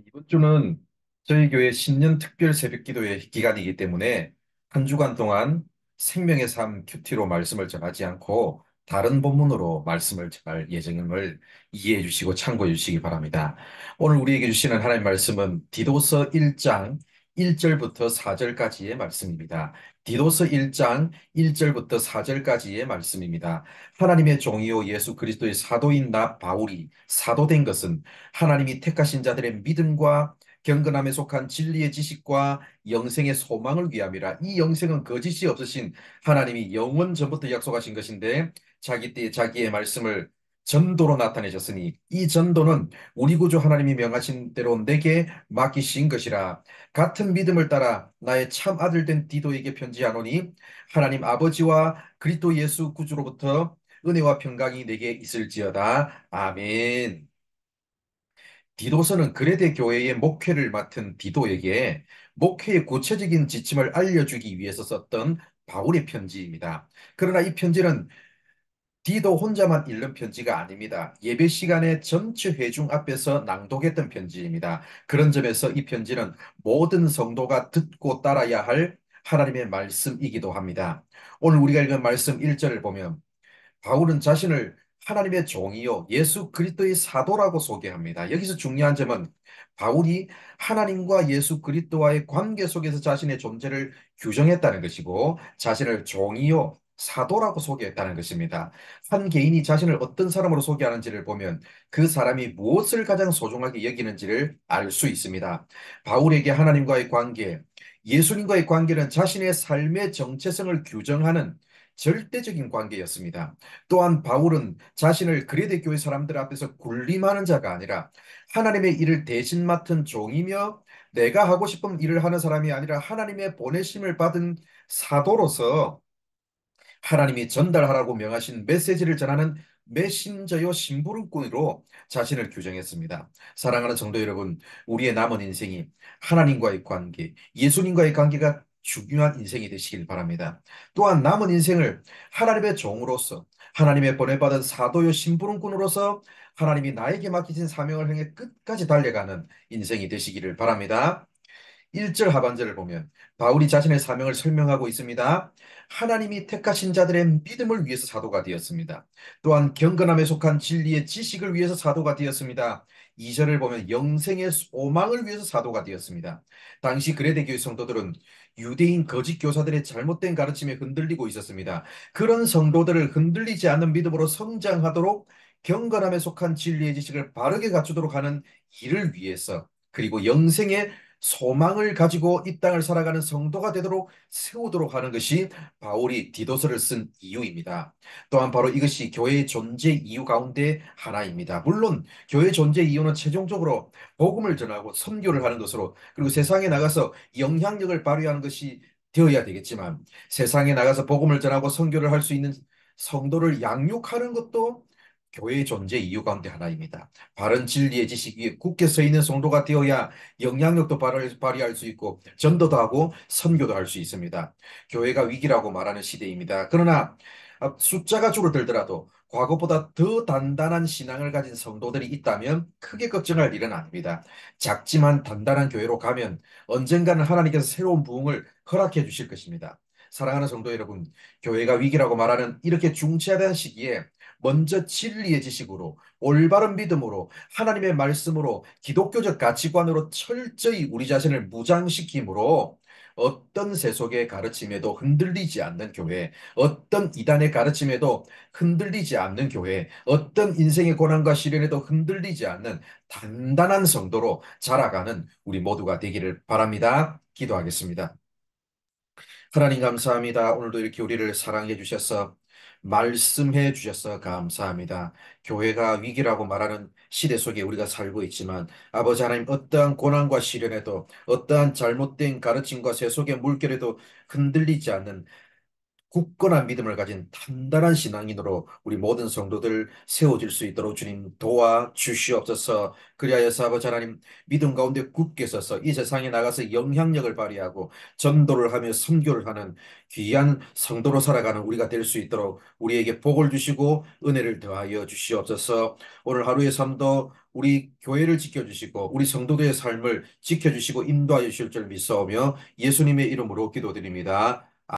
이번 주는 저희 교회 신년 특별 새벽 기도의 기간이기 때문에 한 주간 동안 생명의 삶 큐티로 말씀을 전하지 않고 다른 본문으로 말씀을 전할 예정임을 이해해 주시고 참고해 주시기 바랍니다. 오늘 우리에게 주시는 하나님 말씀은 디도서 1장 1절부터 4절까지의 말씀입니다. 디도서 1장 1절부터 4절까지의 말씀입니다. 하나님의 종이요 예수 그리스도의 사도인 나 바울이 사도된 것은 하나님이 택하신 자들의 믿음과 경건함에 속한 진리의 지식과 영생의 소망을 위함이라. 이 영생은 거짓이 없으신 하나님이 영원 전부터 약속하신 것인데 자기 때에 자기의 말씀을 전도로 나타내셨으니 이 전도는 우리 구주 하나님이 명하신 대로 내게 맡기신 것이라. 같은 믿음을 따라 나의 참 아들 된 디도에게 편지하노니 하나님 아버지와 그리스도 예수 구주로부터 은혜와 평강이 내게 있을지어다. 아멘. 디도서는 그레데 교회의 목회를 맡은 디도에게 목회의 구체적인 지침을 알려주기 위해서 썼던 바울의 편지입니다. 그러나 이 편지는 디도 혼자만 읽는 편지가 아닙니다. 예배 시간에 전체 회중 앞에서 낭독했던 편지입니다. 그런 점에서 이 편지는 모든 성도가 듣고 따라야 할 하나님의 말씀이기도 합니다. 오늘 우리가 읽은 말씀 1절을 보면 바울은 자신을 하나님의 종이요 예수 그리스도의 사도라고 소개합니다. 여기서 중요한 점은 바울이 하나님과 예수 그리스도와의 관계 속에서 자신의 존재를 규정했다는 것이고 자신을 종이요 사도라고 소개했다는 것입니다. 한 개인이 자신을 어떤 사람으로 소개하는지를 보면 그 사람이 무엇을 가장 소중하게 여기는지를 알 수 있습니다. 바울에게 하나님과의 관계, 예수님과의 관계는 자신의 삶의 정체성을 규정하는 절대적인 관계였습니다. 또한 바울은 자신을 그레데 교회 사람들 앞에서 군림하는 자가 아니라 하나님의 일을 대신 맡은 종이며 내가 하고 싶은 일을 하는 사람이 아니라 하나님의 보내심을 받은 사도로서 하나님이 전달하라고 명하신 메시지를 전하는 메신저요 심부름꾼으로 자신을 규정했습니다. 사랑하는 성도 여러분, 우리의 남은 인생이 하나님과의 관계, 예수님과의 관계가 중요한 인생이 되시길 바랍니다. 또한 남은 인생을 하나님의 종으로서 하나님의 보내받은 사도요 심부름꾼으로서 하나님이 나에게 맡기신 사명을 향해 끝까지 달려가는 인생이 되시기를 바랍니다. 1절 하반절을 보면 바울이 자신의 사명을 설명하고 있습니다. 하나님이 택하신 자들의 믿음을 위해서 사도가 되었습니다. 또한 경건함에 속한 진리의 지식을 위해서 사도가 되었습니다. 2절을 보면 영생의 소망을 위해서 사도가 되었습니다. 당시 그레데 교회 성도들은 유대인 거짓 교사들의 잘못된 가르침에 흔들리고 있었습니다. 그런 성도들을 흔들리지 않는 믿음으로 성장하도록 경건함에 속한 진리의 지식을 바르게 갖추도록 하는 일을 위해서 그리고 영생의 소망을 가지고 이 땅을 살아가는 성도가 되도록 세우도록 하는 것이 바울이 디도서를 쓴 이유입니다. 또한 바로 이것이 교회의 존재 이유 가운데 하나입니다. 물론 교회 존재 이유는 최종적으로 복음을 전하고 선교를 하는 것으로 그리고 세상에 나가서 영향력을 발휘하는 것이 되어야 되겠지만 세상에 나가서 복음을 전하고 선교를 할 수 있는 성도를 양육하는 것도 교회의 존재 이유 가운데 하나입니다. 바른 진리의 지식 위에 굳게 서 있는 성도가 되어야 영향력도 발휘할 수 있고 전도도 하고 선교도 할 수 있습니다. 교회가 위기라고 말하는 시대입니다. 그러나 숫자가 줄어들더라도 과거보다 더 단단한 신앙을 가진 성도들이 있다면 크게 걱정할 일은 아닙니다. 작지만 단단한 교회로 가면 언젠가는 하나님께서 새로운 부흥을 허락해 주실 것입니다. 사랑하는 성도 여러분, 교회가 위기라고 말하는 이렇게 중차대한 시기에 먼저 진리의 지식으로 올바른 믿음으로 하나님의 말씀으로 기독교적 가치관으로 철저히 우리 자신을 무장시킴으로 어떤 세속의 가르침에도 흔들리지 않는 교회, 어떤 이단의 가르침에도 흔들리지 않는 교회, 어떤 인생의 고난과 시련에도 흔들리지 않는 단단한 성도로 자라가는 우리 모두가 되기를 바랍니다. 기도하겠습니다. 하나님 감사합니다. 오늘도 이렇게 우리를 사랑해 주셔서 말씀해 주셔서 감사합니다. 교회가 위기라고 말하는 시대 속에 우리가 살고 있지만 아버지 하나님 어떠한 고난과 시련에도 어떠한 잘못된 가르침과 세속의 물결에도 흔들리지 않는 굳건한 믿음을 가진 단단한 신앙인으로 우리 모든 성도들 세워질 수 있도록 주님 도와 주시옵소서. 그리하여서 아버지 하나님 믿음 가운데 굳게 서서 이 세상에 나가서 영향력을 발휘하고 전도를 하며 선교를 하는 귀한 성도로 살아가는 우리가 될 수 있도록 우리에게 복을 주시고 은혜를 더하여 주시옵소서. 오늘 하루의 삶도 우리 교회를 지켜주시고 우리 성도들의 삶을 지켜주시고 인도하여 주실 줄 믿사오며 예수님의 이름으로 기도드립니다.